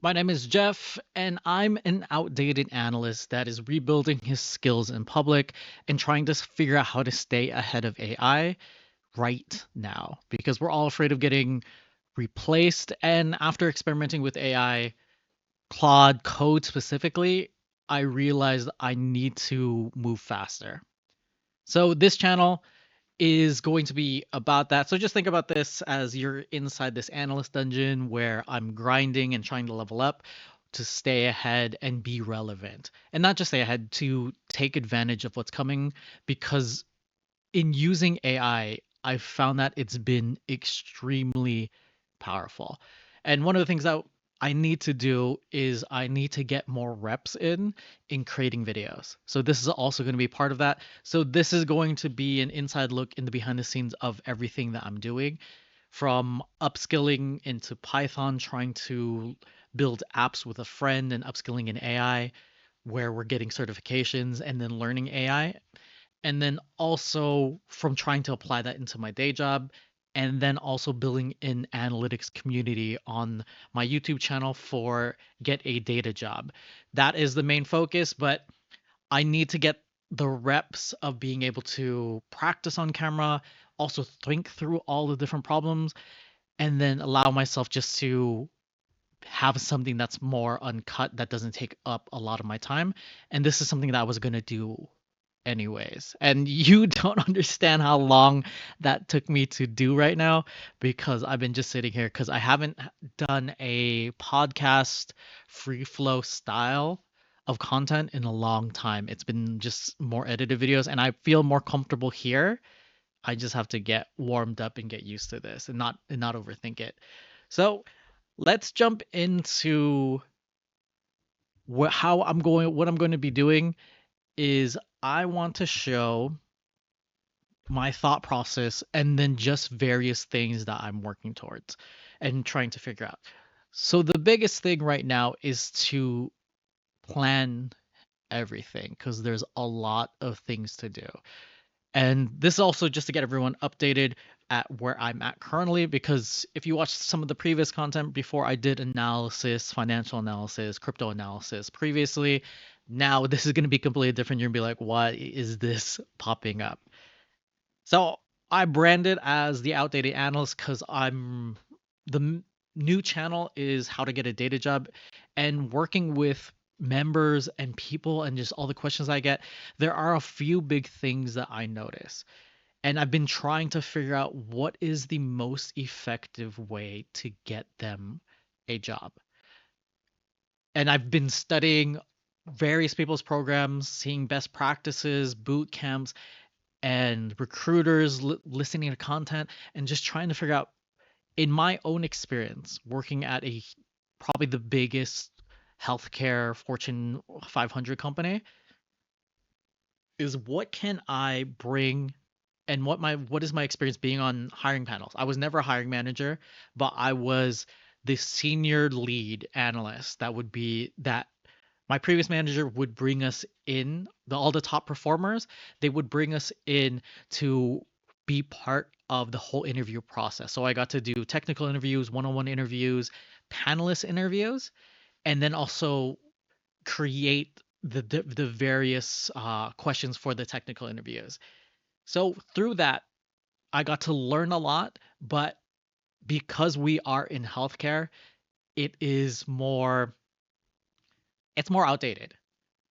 My name is Jeff, and I'm an outdated analyst that is rebuilding his skills in public and trying to figure out how to stay ahead of AI right now because we're all afraid of getting replaced. And after experimenting with AI, Claude Code specifically, I realized I need to move faster. So this channel is going to be about that. So just think about this as you're inside this analyst dungeon where I'm grinding and trying to level up to stay ahead and be relevant. And not just stay ahead, to take advantage of what's coming, because in using AI, I've found that it's been extremely powerful. And one of the things that I need to do is I need to get more reps in creating videos. So this is also going to be part of that. So this is going to be an inside look in the behind the scenes of everything that I'm doing, from upskilling into Python, trying to build apps with a friend and upskilling in AI, where we're getting certifications and then learning AI, and then also from trying to apply that into my day job, and then also building an analytics community on my YouTube channel for get a data job. That is the main focus, but I need to get the reps of being able to practice on camera, also think through all the different problems, and then allow myself just to have something that's more uncut, that doesn't take up a lot of my time. And this is something that I was going to do anyways. And you don't understand how long that took me to do right now, because I've been just sitting here because I haven't done a podcast free flow style of content in a long time. It's been just more edited videos, and I feel more comfortable here. I just have to get warmed up and get used to this and not overthink it. So let's jump into what I'm going to be doing is I want to show my thought process and then just various things that I'm working towards and trying to figure out. So the biggest thing right now is to plan everything, because there's a lot of things to do. And this is also just to get everyone updated at where I'm at currently, because if you watch some of the previous content before, I did analysis, financial analysis, crypto analysis previously. Now this is going to be completely different. You're going to be like, what is this popping up? So I brand it as the outdated analyst because new channel is how to get a data job, and working with members and people and just all the questions I get, there are a few big things that I notice. And I've been trying to figure out what is the most effective way to get them a job. And I've been studying various people's programs, seeing best practices, boot camps, and recruiters, listening to content, and just trying to figure out, in my own experience working at a probably the biggest healthcare Fortune 500 company, is what can I bring, and what is my experience being on hiring panels. I was never a hiring manager, but I was the senior lead analyst. That my previous manager would bring us in, all the top performers, they would bring us in to be part of the whole interview process. So I got to do technical interviews, one-on-one interviews, panelist interviews, and then also create the various questions for the technical interviews. So through that, I got to learn a lot, but because we are in healthcare, it is more it's more outdated.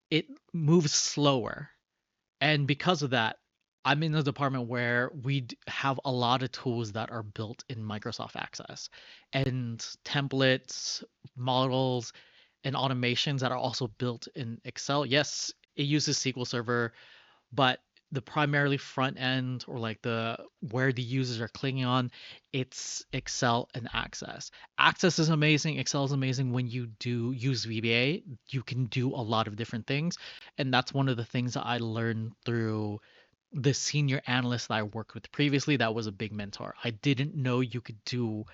It moves slower. And because of that, I'm in a department where we have a lot of tools that are built in Microsoft Access, and templates, models, and automations that are also built in Excel. Yes, it uses SQL Server, but the primarily front end, or like the where the users are clicking on, it's Excel and Access. Access is amazing, Excel is amazing. When you do use VBA, you can do a lot of different things, and that's one of the things that I learned through the senior analyst that I worked with previously. That was a big mentor. I didn't know you could do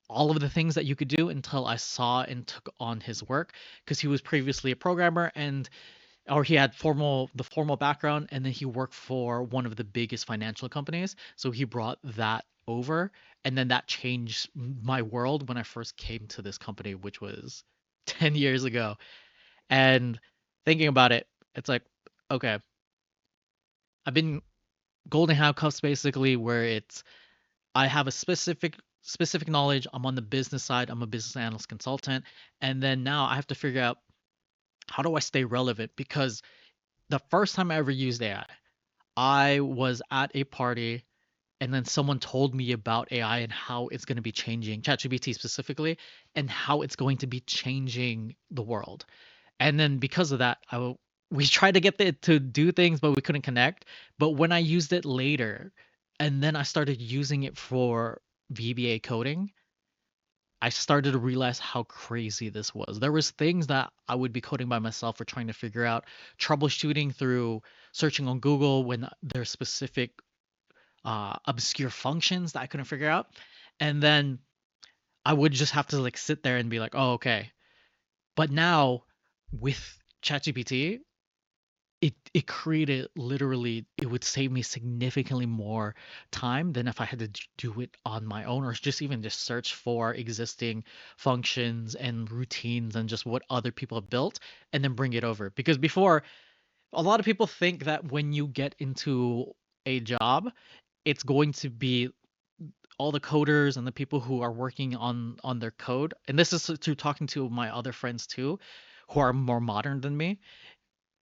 all of the things that you could do until I saw and took on his work, because he was previously a programmer, and or he had formal background, and then he worked for one of the biggest financial companies, so he brought that over, and then that changed my world when I first came to this company, which was 10 years ago. And thinking about it, it's like, okay, I've been golden handcuffs basically where it's I have a specific knowledge. I'm on the business side. I'm a business analyst consultant. And then now I have to figure out how do I stay relevant? Because the first time I ever used AI, I was at a party and then someone told me about AI and how it's going to be changing ChatGPT specifically and how it's going to be changing the world. And then because of that, we tried to get it to do things, but we couldn't connect. But when I used it later, and then I started using it for VBA coding, I started to realize how crazy this was. There was things that I would be coding by myself or trying to figure out, troubleshooting through searching on Google when there's specific obscure functions that I couldn't figure out. And then I would just have to like sit there and be like, oh, okay. But now with ChatGPT, it created literally it would save me significantly more time than if I had to do it on my own or just even just search for existing functions and routines and just what other people have built and then bring it over. Because before, a lot of people think that when you get into a job, it's going to be all the coders and the people who are working on their code. And this is through talking to my other friends too, who are more modern than me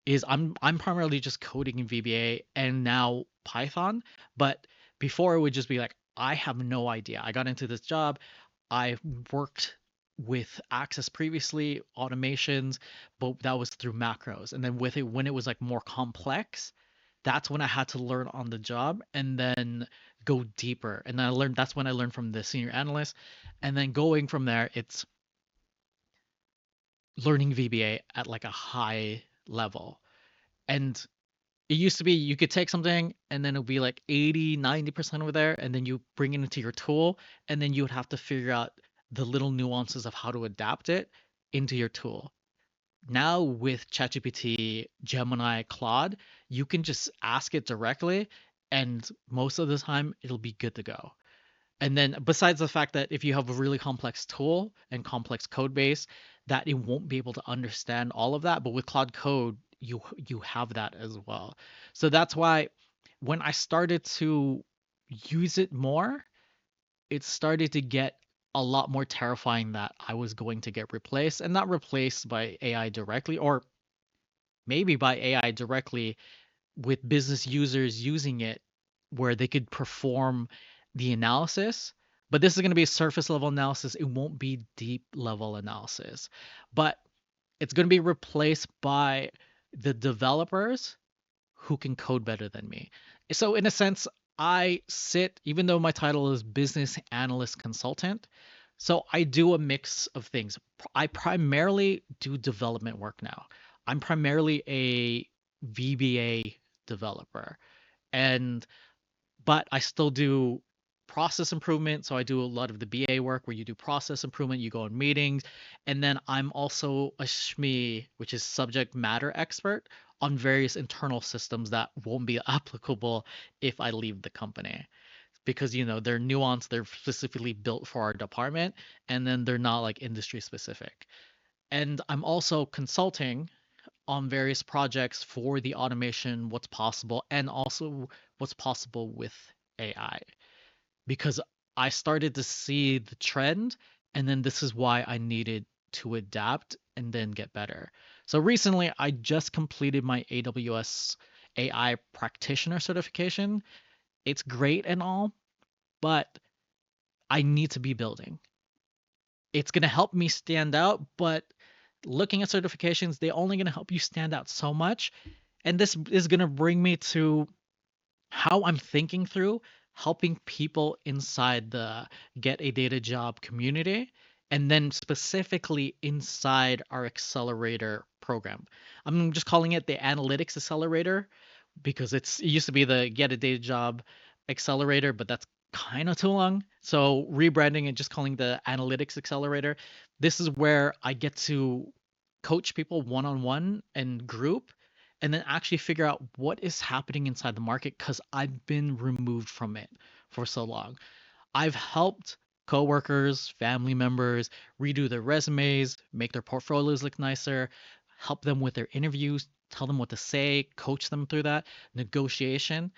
is I'm primarily just coding in VBA and now Python, but before it would just be like I have no idea. I got into this job, I worked with Access previously, automations, but that was through macros. And then with it when it was like more complex, that's when I had to learn on the job and then go deeper. And then I learned that's when I learned from the senior analyst. And then going from there, it's learning VBA at like a high level. And it used to be you could take something and then it'll be like 80, 90% over there, and then you bring it into your tool, and then you would have to figure out the little nuances of how to adapt it into your tool. Now with ChatGPT, Gemini, Claude, you can just ask it directly, and most of the time it'll be good to go. And then besides the fact that if you have a really complex tool and complex code base, that it won't be able to understand all of that. But with Cloud Code, you have that as well. So that's why when I started to use it more, it started to get a lot more terrifying that I was going to get replaced and not replaced by AI directly, or maybe by AI directly with business users using it where they could perform the analysis. But this is going to be a surface level analysis. It won't be deep level analysis. But it's going to be replaced by the developers who can code better than me. So, in a sense, I sit, even though my title is business analyst consultant, so I do a mix of things. I primarily do development work now. I'm primarily a VBA developer. And but I still do process improvement. So I do a lot of the BA work where you do process improvement, you go in meetings, and then I'm also a SME, which is subject matter expert on various internal systems that won't be applicable if I leave the company. Because they're nuanced, they're specifically built for our department, and then they're not like industry specific. And I'm also consulting on various projects for the automation, what's possible, and also what's possible with AI. Because I started to see the trend, and then this is why I needed to adapt and then get better. So recently, I just completed my AWS AI practitioner certification. It's great and all, but I need to be building. It's going to help me stand out, but looking at certifications, they're only going to help you stand out so much. And this is going to bring me to how I'm thinking through helping people inside the Get a Data Job community, and then specifically inside our accelerator program. I'm just calling it the Analytics Accelerator because it used to be the Get a Data Job Accelerator, but that's kind of too long. So rebranding and just calling the Analytics Accelerator. This is where I get to coach people one on one and group and then actually figure out what is happening inside the market because I've been removed from it for so long. I've helped coworkers, family members, redo their resumes, make their portfolios look nicer, help them with their interviews, tell them what to say, coach them through that negotiation,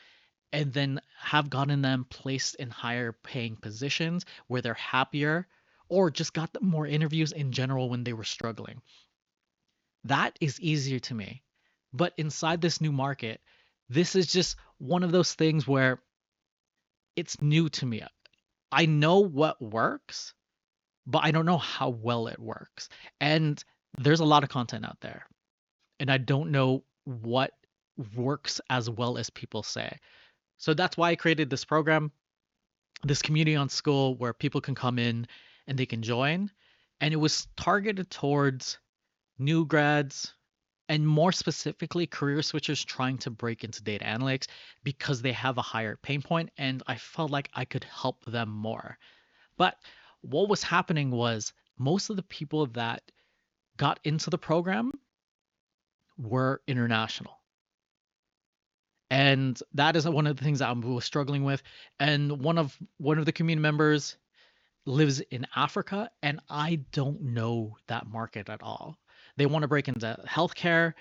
and then have gotten them placed in higher paying positions where they're happier or just got them more interviews in general when they were struggling. That is easier to me. But inside this new market, this is just one of those things where it's new to me. I know what works, but I don't know how well it works. And there's a lot of content out there, and I don't know what works as well as people say. So that's why I created this program, this community on school where people can come in and they can join. And it was targeted towards new grads and more specifically career switchers trying to break into data analytics because they have a higher pain point and I felt like I could help them more. But what was happening was most of the people that got into the program were international. And that is one of the things that I was struggling with. And one of the community members lives in Africa, and I don't know that market at all. They want to break into healthcare,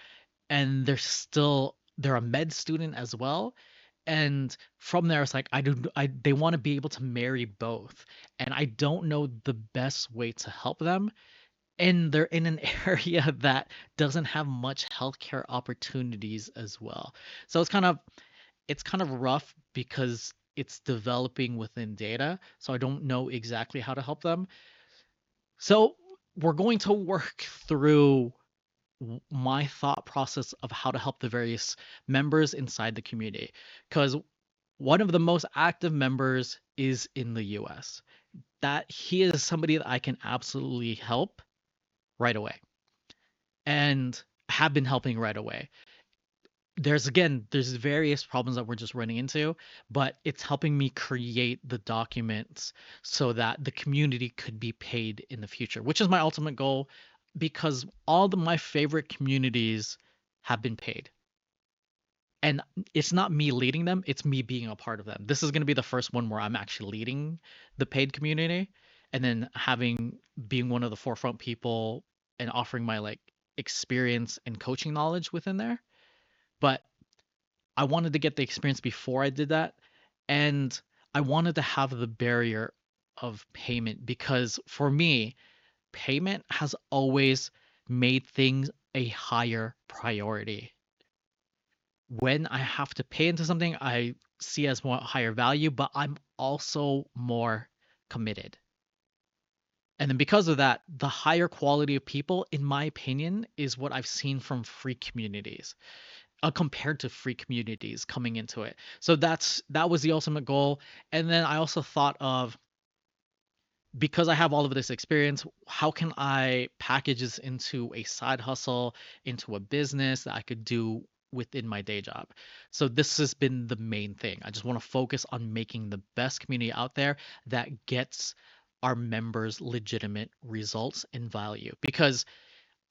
and they're a med student as well. And from there, it's like they want to be able to marry both, and I don't know the best way to help them. And they're in an area that doesn't have much healthcare opportunities as well. So it's kind of rough because it's developing within data. So I don't know exactly how to help them. So we're going to work through my thought process of how to help the various members inside the community. Because one of the most active members is in the US. That he is somebody that I can absolutely help right away and have been helping right away. There's various problems that we're just running into, but it's helping me create the documents so that the community could be paid in the future, which is my ultimate goal because my favorite communities have been paid. And it's not me leading them, it's me being a part of them. This is going to be the first one where I'm actually leading the paid community and then having being one of the forefront people and offering my like experience and coaching knowledge within there. But I wanted to get the experience before I did that. And I wanted to have the barrier of payment because for me, payment has always made things a higher priority. When I have to pay into something, I see as more higher value, but I'm also more committed. And then because of that, the higher quality of people, in my opinion, is what I've seen from free communities compared to free communities coming into it. So that was the ultimate goal. And then I also thought of because I have all of this experience, how can I package this into a side hustle, into a business that I could do within my day job? So this has been the main thing. I just want to focus on making the best community out there that gets our members legitimate results and value because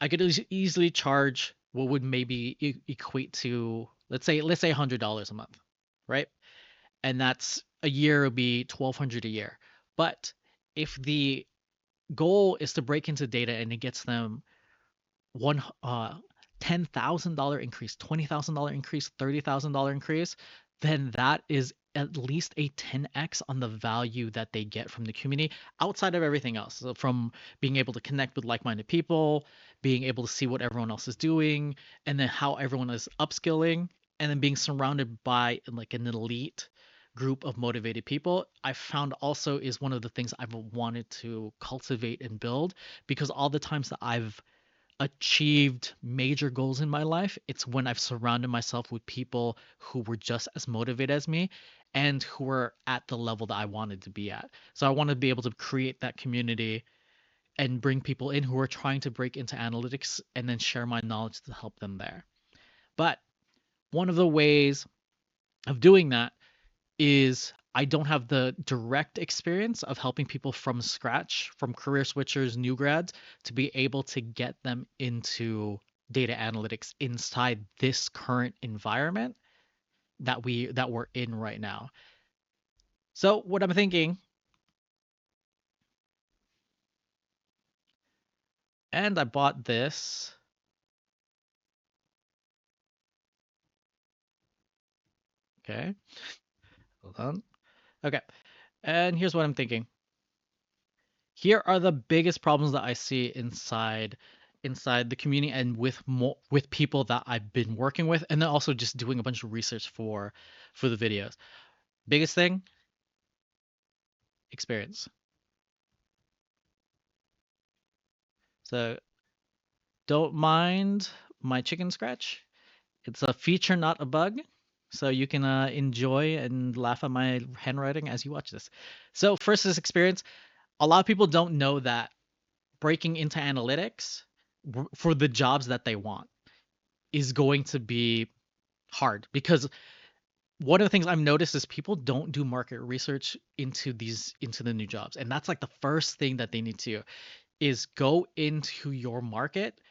I could easily charge what would maybe equate to let's say $100 a month, right? And that's a year would be 1,200 a year. But if the goal is to break into data and it gets them one $10,000 increase, $20,000 increase, $30,000 increase, then that is at least a 10x on the value that they get from the community outside of everything else. So from being able to connect with like-minded people, being able to see what everyone else is doing, and then how everyone is upskilling, and then being surrounded by like an elite group of motivated people, I found also is one of the things I've wanted to cultivate and build because all the times that I've achieved major goals in my life, it's when I've surrounded myself with people who were just as motivated as me and who were at the level that I wanted to be at. So I want to be able to create that community and bring people in who are trying to break into analytics and then share my knowledge to help them there. But one of the ways of doing that is I don't have the direct experience of helping people from scratch, from career switchers, new grads, to be able to get them into data analytics inside this current environment that we're in right now. So what I'm thinking And I bought this. Okay, hold on. Okay, and here's what I'm thinking. Here are the biggest problems that I see inside the community and with people that I've been working with, and then also just doing a bunch of research for the videos. Biggest thing, experience. So don't mind my chicken scratch. It's a feature, not a bug. So you can enjoy and laugh at my handwriting as you watch this. So first is experience. A lot of people don't know that breaking into analytics for the jobs that they want is going to be hard, because one of the things I've noticed is people don't do market research into the new jobs. And that's like the first thing that they need to do is go into your market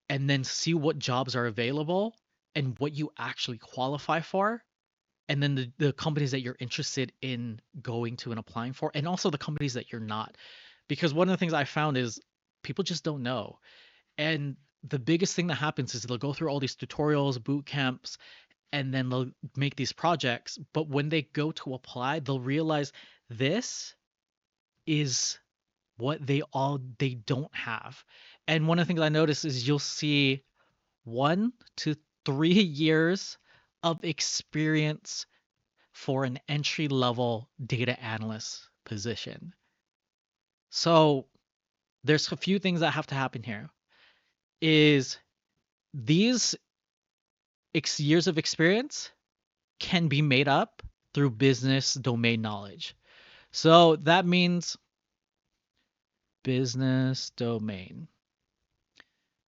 and then see what jobs are available and what you actually qualify for, and then the companies that you're interested in going to and applying for, and also the companies that you're not. Because one of the things I found is people just don't know. And the biggest thing that happens is they'll go through all these tutorials, boot camps, and then they'll make these projects. But when they go to apply, they'll realize this is what they don't have. And one of the things I notice is you'll see 1 to 3 years of experience for an entry level data analyst position. So there's a few things that have to happen here. Is these years of experience can be made up through business domain knowledge. So that means business domain.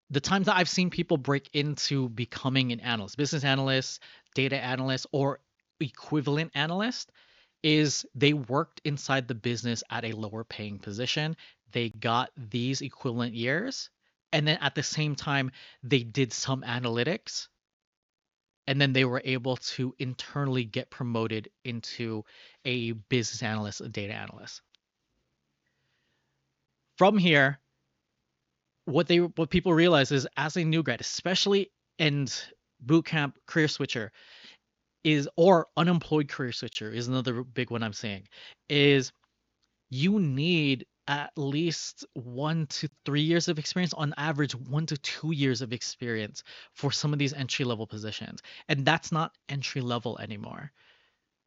The times that I've seen people break into becoming an analyst, business analyst, data analyst, or equivalent analyst, is they worked inside the business at a lower paying position. They got these equivalent years. And then at the same time, they did some analytics. And then they were able to internally get promoted into a business analyst, a data analyst. From here, what people realize is as a new grad, especially in bootcamp career switcher, is or unemployed career switcher is another big one I'm saying, is you need at least 1 to 3 years of experience, on average 1 to 2 years of experience for some of these entry level positions. And that's not entry level anymore.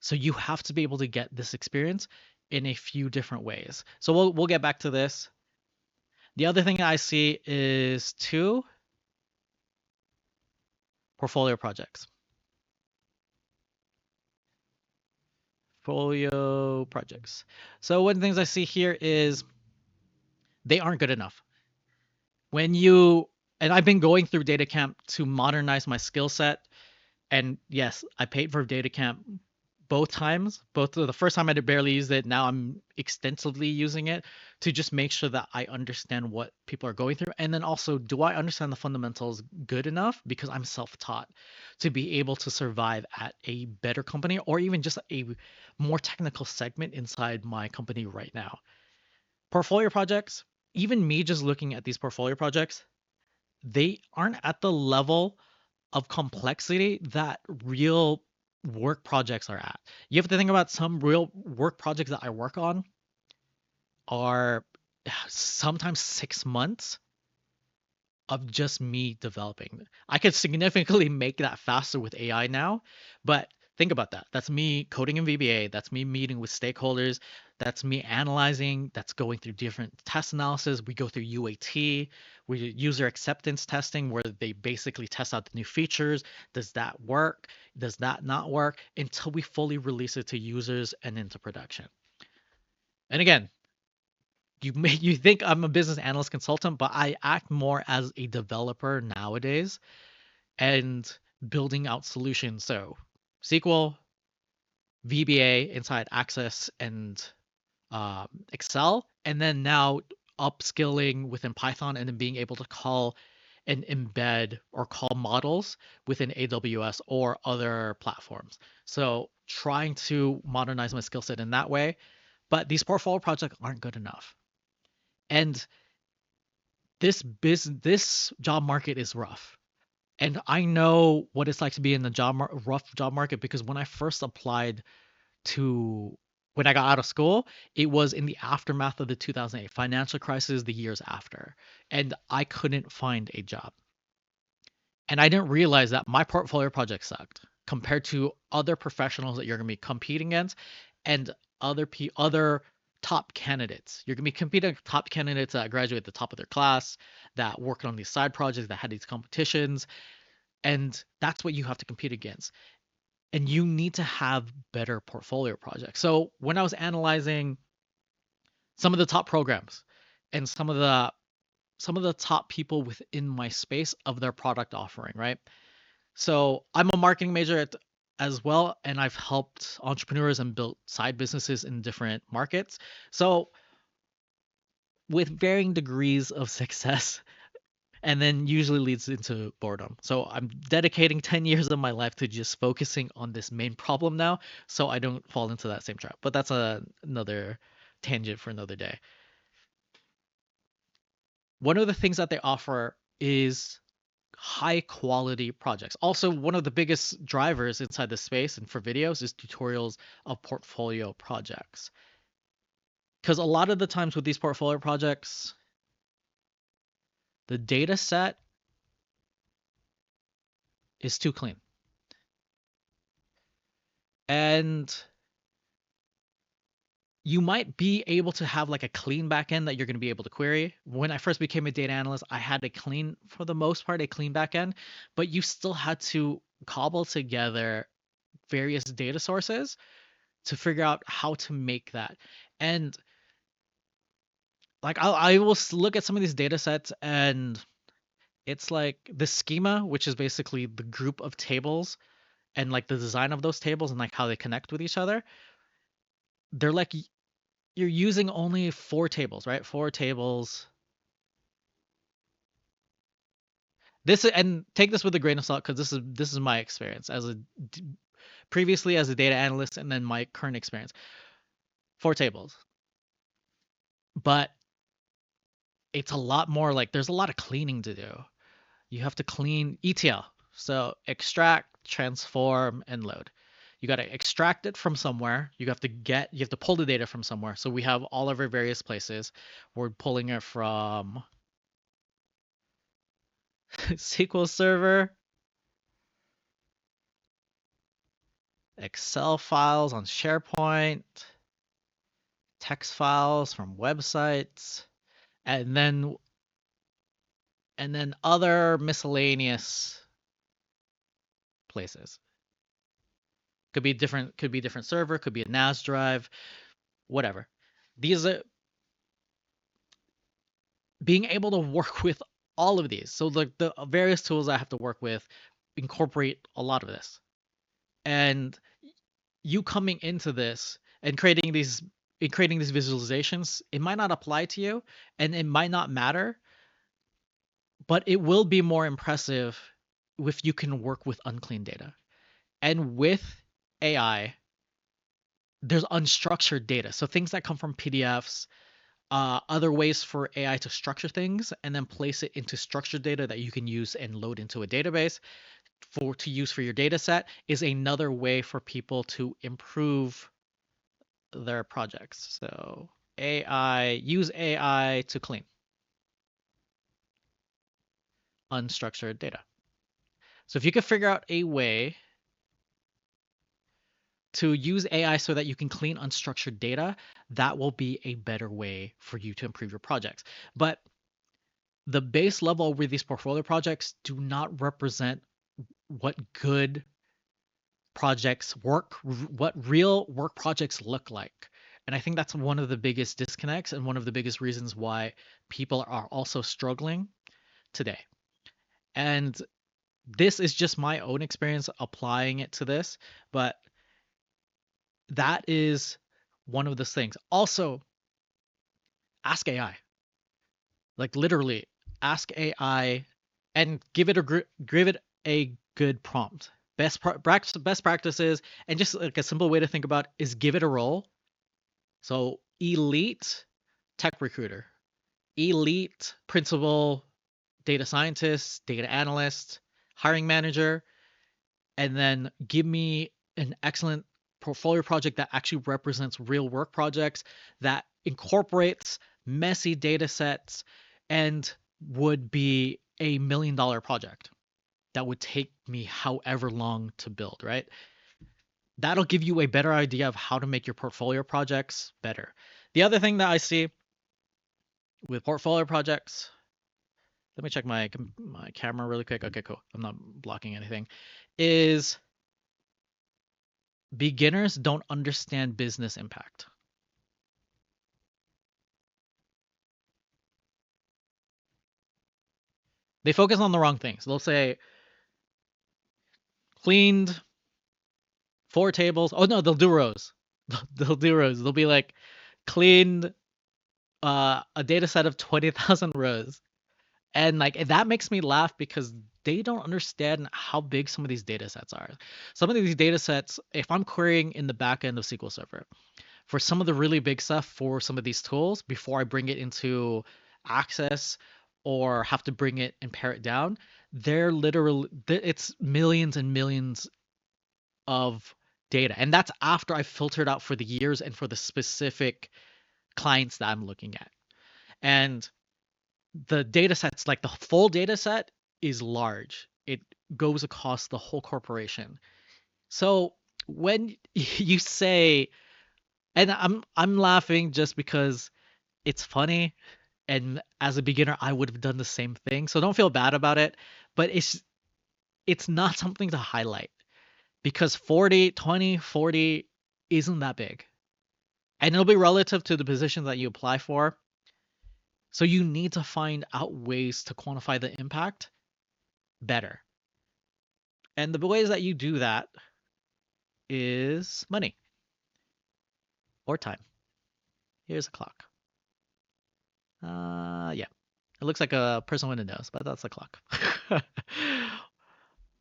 So you have to be able to get this experience in a few different ways. So we'll get back to this. The other thing I see is 2 portfolio projects. Portfolio projects. So one of the things I see here is they aren't good enough. When you and I've been going through data camp to modernize my skill set. And yes, I paid for data camp both times. Both the first time I did barely use it. Now I'm extensively using it to just make sure that I understand what people are going through. And then also, do I understand the fundamentals good enough? Because I'm self-taught to be able to survive at a better company, or even just a more technical segment inside my company right now. Portfolio projects, even me just looking at these portfolio projects, they aren't at the level of complexity that real work projects are at. You have to think about some real work projects that I work on are sometimes 6 months of just me developing. I could significantly make that faster with AI now, but think about that. That's me coding in VBA. That's me meeting with stakeholders. That's me analyzing. That's going through different test analysis. We go through UAT, we do user acceptance testing, where they basically test out the new features. Does that work? Does that not work? Until we fully release it to users and into production. And again, you think I'm a business analyst consultant, but I act more as a developer nowadays and building out solutions. So SQL, VBA inside Access and Excel, and then now upskilling within Python, and then being able to call and embed or call models within AWS or other platforms. So trying to modernize my skill set in that way. But these portfolio projects aren't good enough. And this job market is rough. And I know what it's like to be in the rough job market because when I first applied to when I got out of school, it was in the aftermath of the 2008 financial crisis, the years after, and I couldn't find a job. And I didn't realize that my portfolio project sucked compared to other professionals that you're going to be competing against and other top candidates. You're going to be competing with top candidates that graduate at the top of their class, that worked on these side projects, that had these competitions, and that's what you have to compete against. And you need to have better portfolio projects. So when I was analyzing some of the top programs and some of the top people within my space of their product offering, right? So I'm a marketing major as well, and I've helped entrepreneurs and built side businesses in different markets. So with varying degrees of success, and then usually leads into boredom. So I'm dedicating 10 years of my life to just focusing on this main problem now, so I don't fall into that same trap. But that's another tangent for another day. One of the things that they offer is high quality projects. Also, one of the biggest drivers inside the space and for videos is tutorials of portfolio projects. Because a lot of the times with these portfolio projects, the data set is too clean. And you might be able to have like a clean backend that you're going to be able to query. When I first became a data analyst, I had for the most part, a clean backend, but you still had to cobble together various data sources to figure out how to make that. And like I will look at some of these data sets and it's like the schema, which is basically the group of tables and like the design of those tables and like how they connect with each other. They're like you're using only 4 tables, right? 4 tables. This and take this with a grain of salt because this is my experience previously as a data analyst and then my current experience. 4 tables, but it's a lot more like there's a lot of cleaning to do. You have to clean ETL, so extract, transform, and load. You got to extract it from somewhere. You have to pull the data from somewhere. So we have all of our various places. We're pulling it from SQL Server, Excel files on SharePoint, text files from websites, and then other miscellaneous places. Could be different server, could be a NAS drive, whatever. These are being able to work with all of these. So the various tools I have to work with incorporate a lot of this. And you coming into this and creating these visualizations, it might not apply to you and it might not matter, but it will be more impressive if you can work with unclean data. And with AI, there's unstructured data. So things that come from PDFs, other ways for AI to structure things and then place it into structured data that you can use and load into a database to use for your data set is another way for people to improve their projects. So use AI to clean unstructured data. So if you could figure out a way to use AI so that you can clean unstructured data, that will be a better way for you to improve your projects. But the base level with these portfolio projects do not represent what good projects what real work projects look like. And I think that's one of the biggest disconnects and one of the biggest reasons why people are also struggling today. And this is just my own experience applying it to this, but that is one of those things. Also, ask AI. Like literally, ask AI and give it a good prompt. Best practices, and just like a simple way to think about is give it a role. So elite tech recruiter, elite principal data scientist, data analyst, hiring manager, and then give me an excellent portfolio project that actually represents real work projects that incorporates messy data sets and would be $1 million project that would take me however long to build, right? That'll give you a better idea of how to make your portfolio projects better. The other thing that I see with portfolio projects, let me check my camera really quick. Okay, cool. I'm not blocking anything. Is beginners don't understand business impact. They focus on the wrong things. They'll say cleaned 4 tables. Oh no, they'll do rows. They'll do rows. They'll be like cleaned a data set of 20,000 rows. And like that makes me laugh because they don't understand how big some of these data sets are. Some of these data sets, if I'm querying in the back end of SQL Server, for some of the really big stuff for some of these tools, before I bring it into Access or have to bring it and pare it down, they're literally, it's millions and millions of data. And that's after I've filtered out for the years and for the specific clients that I'm looking at. And the data sets, like the full data set, is large. It goes across the whole corporation. So when you say, and I'm laughing just because it's funny, and as a beginner I would have done the same thing. So don't feel bad about it, but it's not something to highlight because 40, 20, 40 isn't that big. And it'll be relative to the position that you apply for. So you need to find out ways to quantify the impact better. And the ways that you do that is money or time. Here's a clock. Yeah. It looks like a person with a nose, but that's a clock.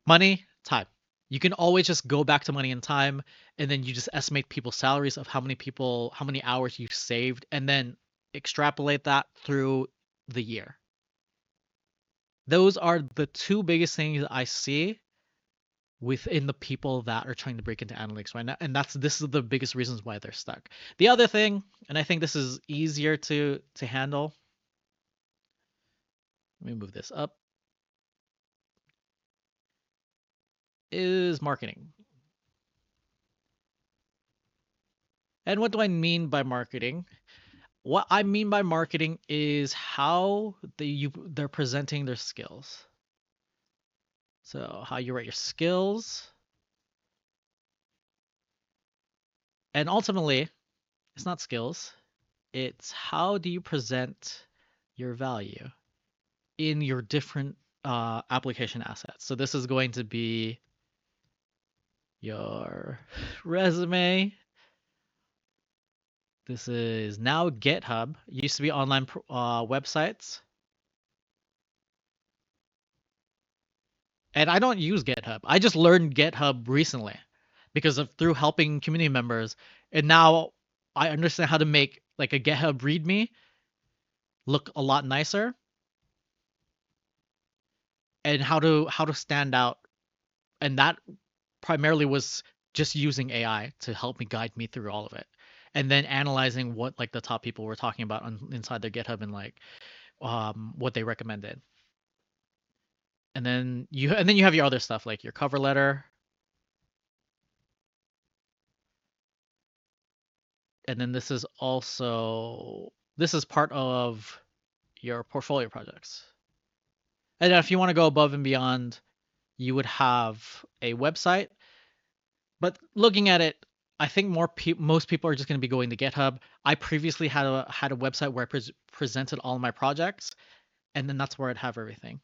Money, time. You can always just go back to money and time, and then you just estimate people's salaries of how many hours you saved, and then extrapolate that through the year. Those are the two biggest things I see within the people that are trying to break into analytics right now, and this is the biggest reasons why they're stuck. The other thing, and I think this is easier to handle. Let me move this up. Is marketing. And what do I mean by marketing? What I mean by marketing is how they're presenting their skills. So how you write your skills. And ultimately, it's not skills. It's how do you present your value in your different application assets. So this is going to be your resume. This is now GitHub. It used to be online websites. And I don't use GitHub. I just learned GitHub recently because of through helping community members. And now I understand how to make like a GitHub README look a lot nicer and how to stand out. And that primarily was just using AI to help me guide me through all of it. And then analyzing what like the top people were talking about inside their GitHub and like what they recommended. And then you have your other stuff like your cover letter. And then this is part of your portfolio projects. And if you want to go above and beyond, you would have a website. But looking at it, I think most people are just going to be going to GitHub. I previously had a website where I presented all of my projects, and then that's where I'd have everything.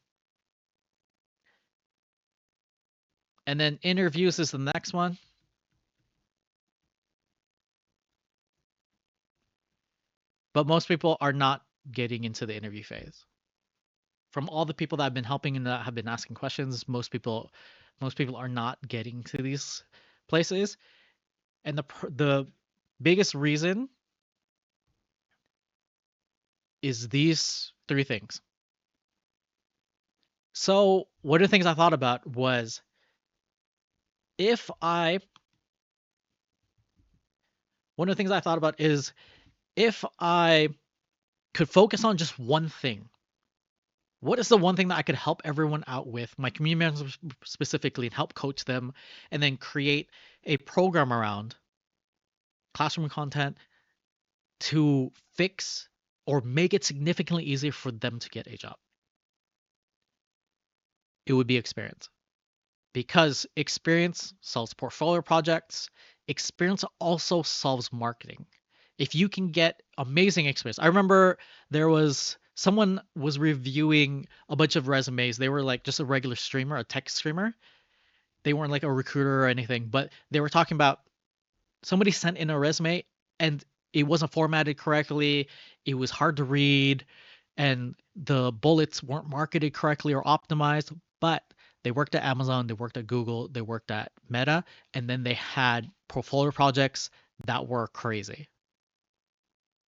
And then interviews is the next one. But most people are not getting into the interview phase. From all the people that I've been helping and that have been asking questions, most people are not getting to these places. And the biggest reason is these three things. So one of the things I thought about was if I one of the things I thought about is if I could focus on just one thing, what is the one thing that I could help everyone out with, my community members specifically, and help coach them, and then create a program around classroom content to fix or make it significantly easier for them to get a job? It would be experience. Because experience solves portfolio projects, experience also solves marketing. If you can get amazing experience. I remember there was someone was reviewing a bunch of resumes. They were like just a regular streamer, a tech streamer. They weren't like a recruiter or anything, but they were talking about somebody sent in a resume and it wasn't formatted correctly. It was hard to read and the bullets weren't marketed correctly or optimized, but they worked at Amazon, they worked at Google, they worked at Meta, and then they had portfolio projects that were crazy.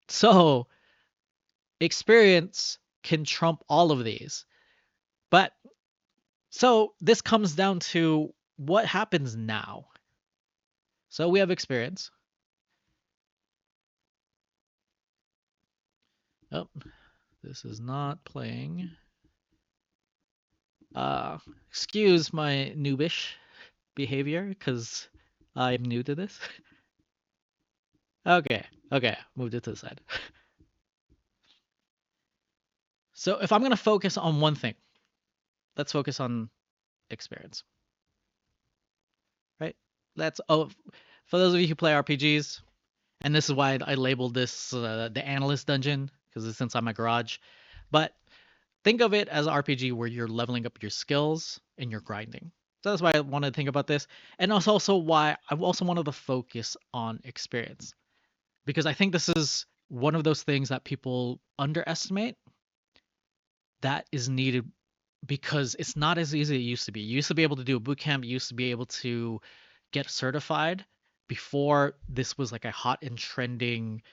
So experience can trump all of these. But so this comes down to what happens now. So we have experience. Oh, this is not playing. Excuse my noobish behavior because I'm new to this. Okay, moved it to the side. So if I'm gonna focus on one thing, let's focus on experience, right? For those of you who play RPGs, and this is why I labeled this the Analyst dungeon because it's inside my garage. But think of it as an RPG where you're leveling up your skills and you're grinding. So that's why I wanted to think about this, and also why I also wanted to focus on experience because I think this is one of those things that people underestimate that is needed because it's not as easy as it used to be. You used to be able to do a boot camp, you used to be able to get certified before this was like a hot and trending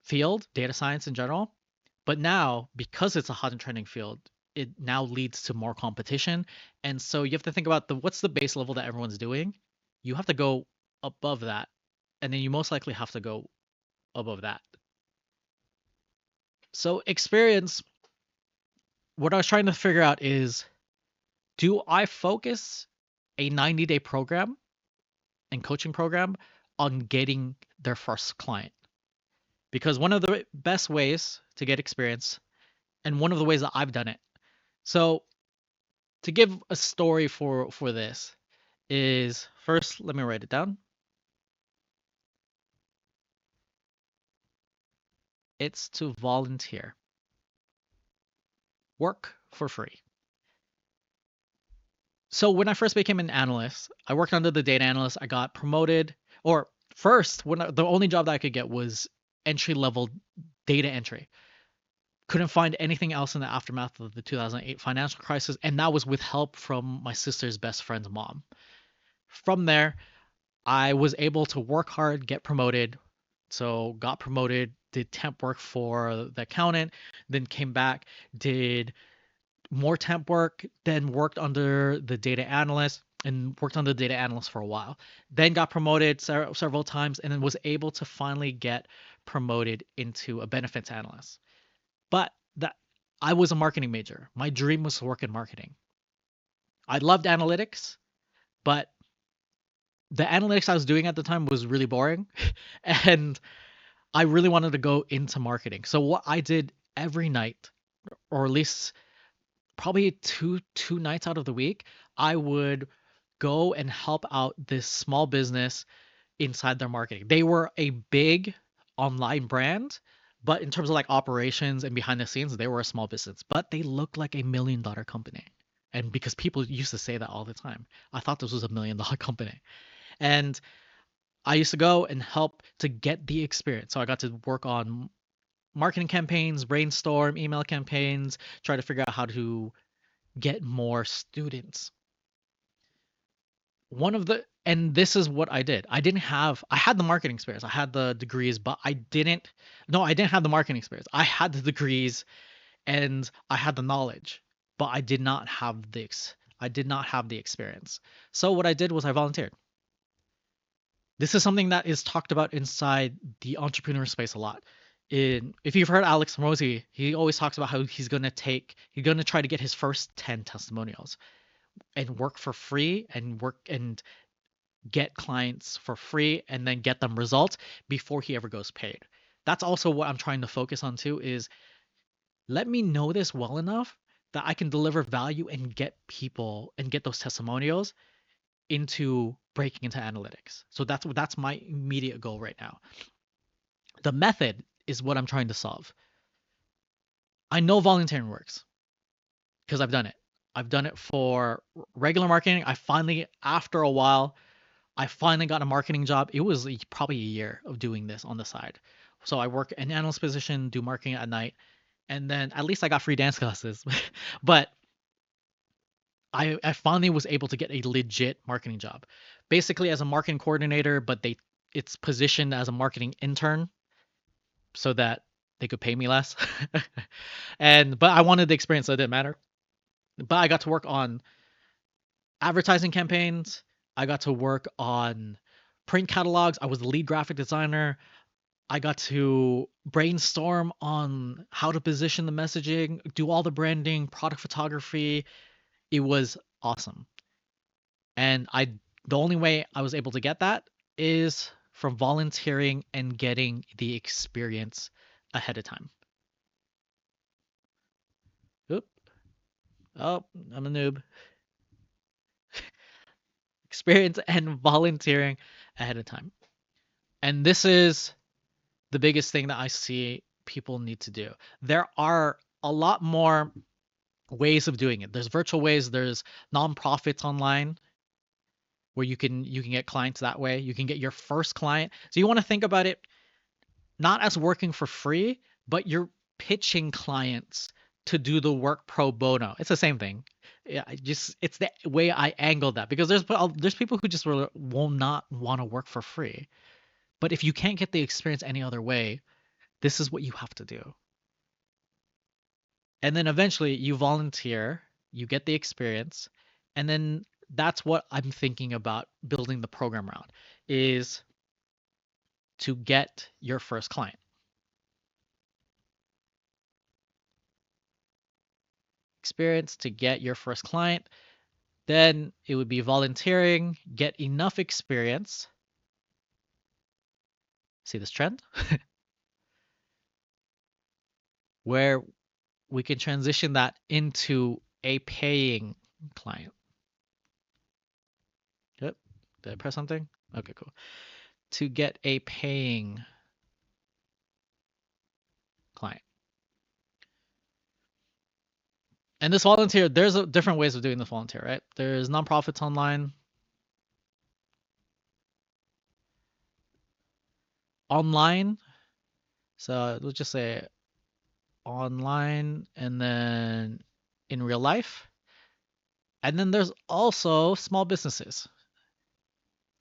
field, data science in general. But now, because it's a hot and trending field, it now leads to more competition. And so you have to think about what's the base level that everyone's doing. You have to go above that. And then you most likely have to go above that. So experience, what I was trying to figure out is, do I focus a 90-day program and coaching program on getting their first client? Because one of the best ways to get experience, and one of the ways that I've done it. So to give a story for this is, first, let me write it down. It's to volunteer. Work for free. So when I first became an analyst, I worked under the data analyst. I got promoted, or first, the only job that I could get was entry level data entry. Couldn't find anything else in the aftermath of the 2008 financial crisis, and that was with help from my sister's best friend's mom. From there, I was able to work hard, get promoted. So got promoted, did temp work for the accountant, then came back, did more temp work, then worked under the data analyst and worked under the data analyst for a while. Then got promoted several times and then was able to finally get promoted into a benefits analyst. But that I was a marketing major. My dream was to work in marketing. I loved analytics, but the analytics I was doing at the time was really boring. And I really wanted to go into marketing. So what I did every night, or at least probably two nights out of the week, I would go and help out this small business inside their marketing. They were a big online brand, but in terms of like operations and behind the scenes, they were a small business. But they looked like $1 million company. And because people used to say that all the time, I thought this was $1 million company. And I used to go and help to get the experience. So I got to work on marketing campaigns, brainstorm, email campaigns, try to figure out how to get more students. and this is what I did. I had the marketing experience. I had the degrees, but I didn't have the marketing experience. I had the degrees and I had the knowledge, but I did not have the experience. So what I did was I volunteered. This is something that is talked about inside the entrepreneur space a lot. If you've heard Alex Mosey, he always talks about how he's gonna try to get his first 10 testimonials and work for free and get clients for free and then get them results before he ever goes paid. That's also what I'm trying to focus on too is let me know this well enough that I can deliver value and get people and get those testimonials into breaking into analytics. So that's my immediate goal right now. The method is what I'm trying to solve. I know volunteering works because I've done it. I've done it for regular marketing. After a while, I finally got a marketing job. It was probably a year of doing this on the side. So I work an analyst position, do marketing at night, and then at least I got free dance classes. But I finally was able to get a legit marketing job, basically as a marketing coordinator, but it's positioned as a marketing intern so that they could pay me less. But I wanted the experience, so it didn't matter. But I got to work on advertising campaigns. I got to work on print catalogs. I was the lead graphic designer. I got to brainstorm on how to position the messaging, do all the branding, product photography. It was awesome. And the only way I was able to get that is from volunteering and getting the experience ahead of time. Oop. Oh, I'm a noob. Experience and volunteering ahead of time. And this is the biggest thing that I see people need to do. There are a lot more ways of doing it. There's virtual ways, there's nonprofits online where you can get clients that way. You can get your first client. So you want to think about it not as working for free, but you're pitching clients to do the work pro bono. It's the same thing. Yeah, it's the way I angle that because there's people who just will not want to work for free. But if you can't get the experience any other way, this is what you have to do. And then eventually you volunteer, you get the experience, and then that's what I'm thinking about building the program around is to get your first client. Experience to get your first client. Then it would be volunteering, get enough experience. See this trend? Where we can transition that into a paying client. Yep. Did I press something? Okay, cool. To get a paying client. And this volunteer, there's different ways of doing this volunteer, right? There's nonprofits online. Online. So let's just say online and then in real life. And then there's also small businesses.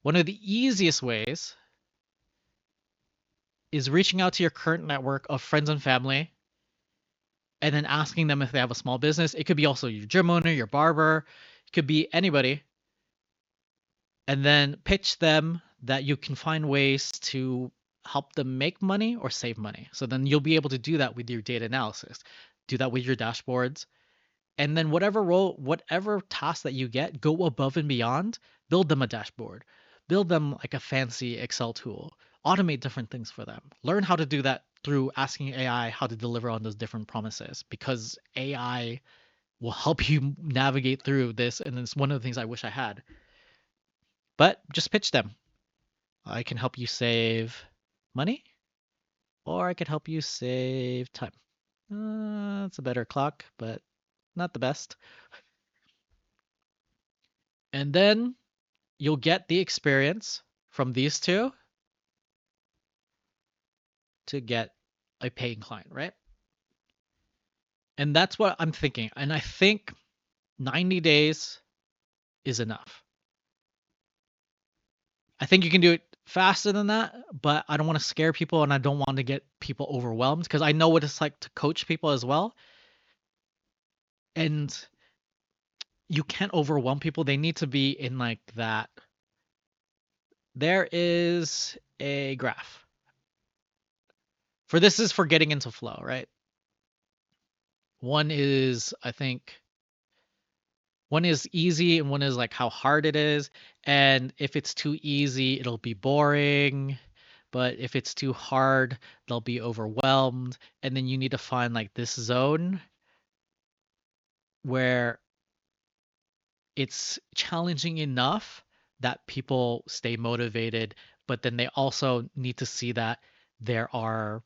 One of the easiest ways is reaching out to your current network of friends and family and then asking them if they have a small business. It could be also your gym owner, your barber, it could be anybody. And then pitch them that you can find ways to help them make money or save money. So then you'll be able to do that with your data analysis, do that with your dashboards. And then whatever task that you get, go above and beyond, build them a dashboard, build them like a fancy Excel tool, automate different things for them. Learn how to do that through asking AI how to deliver on those different promises because AI will help you navigate through this. And it's one of the things I wish I had. But just pitch them. I can help you save money, or I could help you save time. It's a better clock, but not the best. And then you'll get the experience from these two to get a paying client, right? And that's what I'm thinking. And I think 90 days is enough. I think you can do it faster than that, but I don't want to scare people and I don't want to get people overwhelmed because I know what it's like to coach people as well. And you can't overwhelm people. They need to be in like that. There is a graph. For this is for getting into flow, right? One is, I think, one is easy and one is like how hard it is. And if it's too easy, it'll be boring. But if it's too hard, they'll be overwhelmed. And then you need to find like this zone where it's challenging enough that people stay motivated, but then they also need to see that there are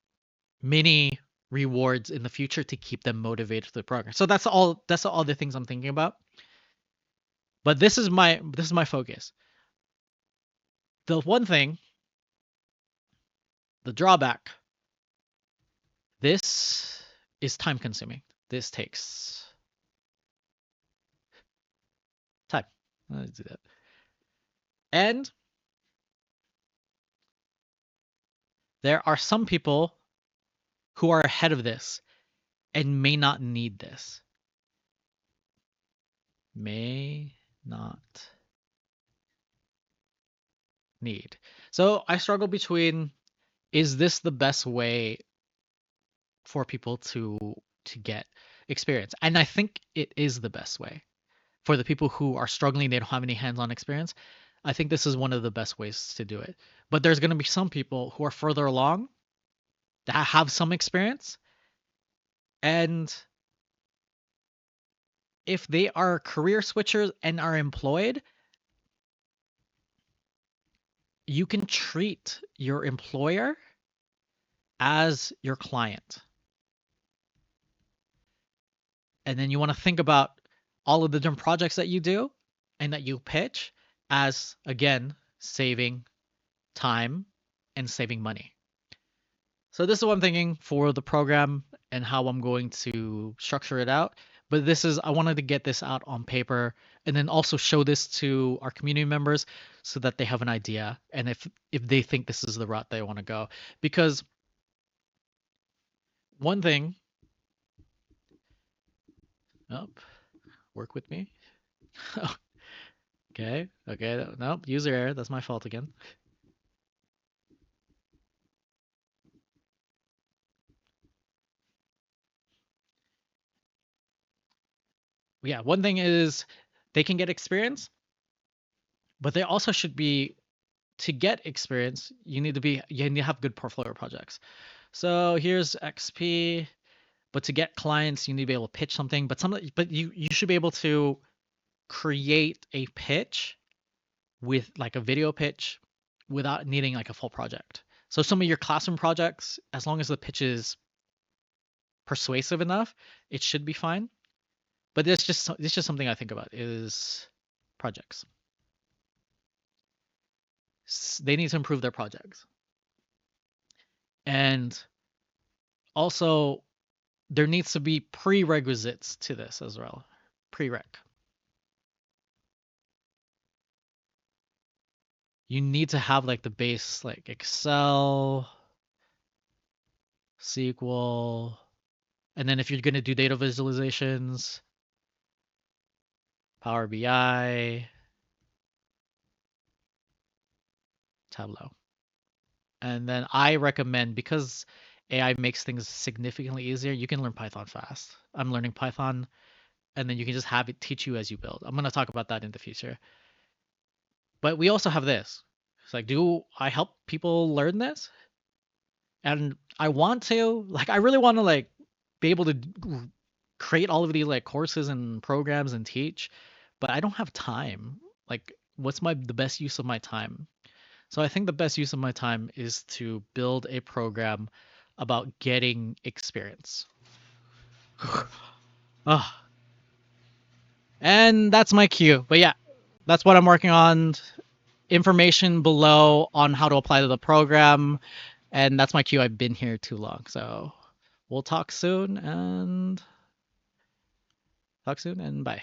many rewards in the future to keep them motivated to the program. So that's all the things I'm thinking about. But this is my focus. The one thing, the drawback, this is time consuming. This takes time. Let's do that. And there are some people who are ahead of this and may not need this. May not need. So I struggle between, is this the best way for people to get experience? And I think it is the best way. For the people who are struggling, they don't have any hands-on experience, I think this is one of the best ways to do it. But there's going to be some people who are further along that have some experience, and if they are career switchers and are employed, you can treat your employer as your client. And then you want to think about all of the different projects that you do and that you pitch as, again, saving time and saving money. So this is what I'm thinking for the program and how I'm going to structure it out. But I wanted to get this out on paper and then also show this to our community members so that they have an idea and if they think this is the route they want to go. Because one thing, work with me. Okay, nope, user error, that's my fault again. Yeah, one thing is they can get experience, but they also should be, to get experience, you need to have good portfolio projects. So here's XP, but to get clients, you need to be able to pitch something, but you should be able to create a pitch with like a video pitch without needing like a full project. So some of your classroom projects, as long as the pitch is persuasive enough, it should be fine. But it's just something I think about is projects. They need to improve their projects. And also there needs to be prerequisites to this as well. Prereq. You need to have like the base, like Excel, SQL, and then if you're going to do data visualizations, Power BI, Tableau. And then I recommend, because AI makes things significantly easier, you can learn Python fast. I'm learning Python, and then you can just have it teach you as you build. I'm going to talk about that in the future. But we also have this. It's like, do I help people learn this? And I want to, like, I really want to like be able to create all of these like courses and programs and teach, but I don't have time. Like, what's the best use of my time? So I think the best use of my time is to build a program about getting experience. Oh. And that's my cue. But yeah, that's what I'm working on. Information below on how to apply to the program. And that's my cue. I've been here too long. So we'll talk soon and bye.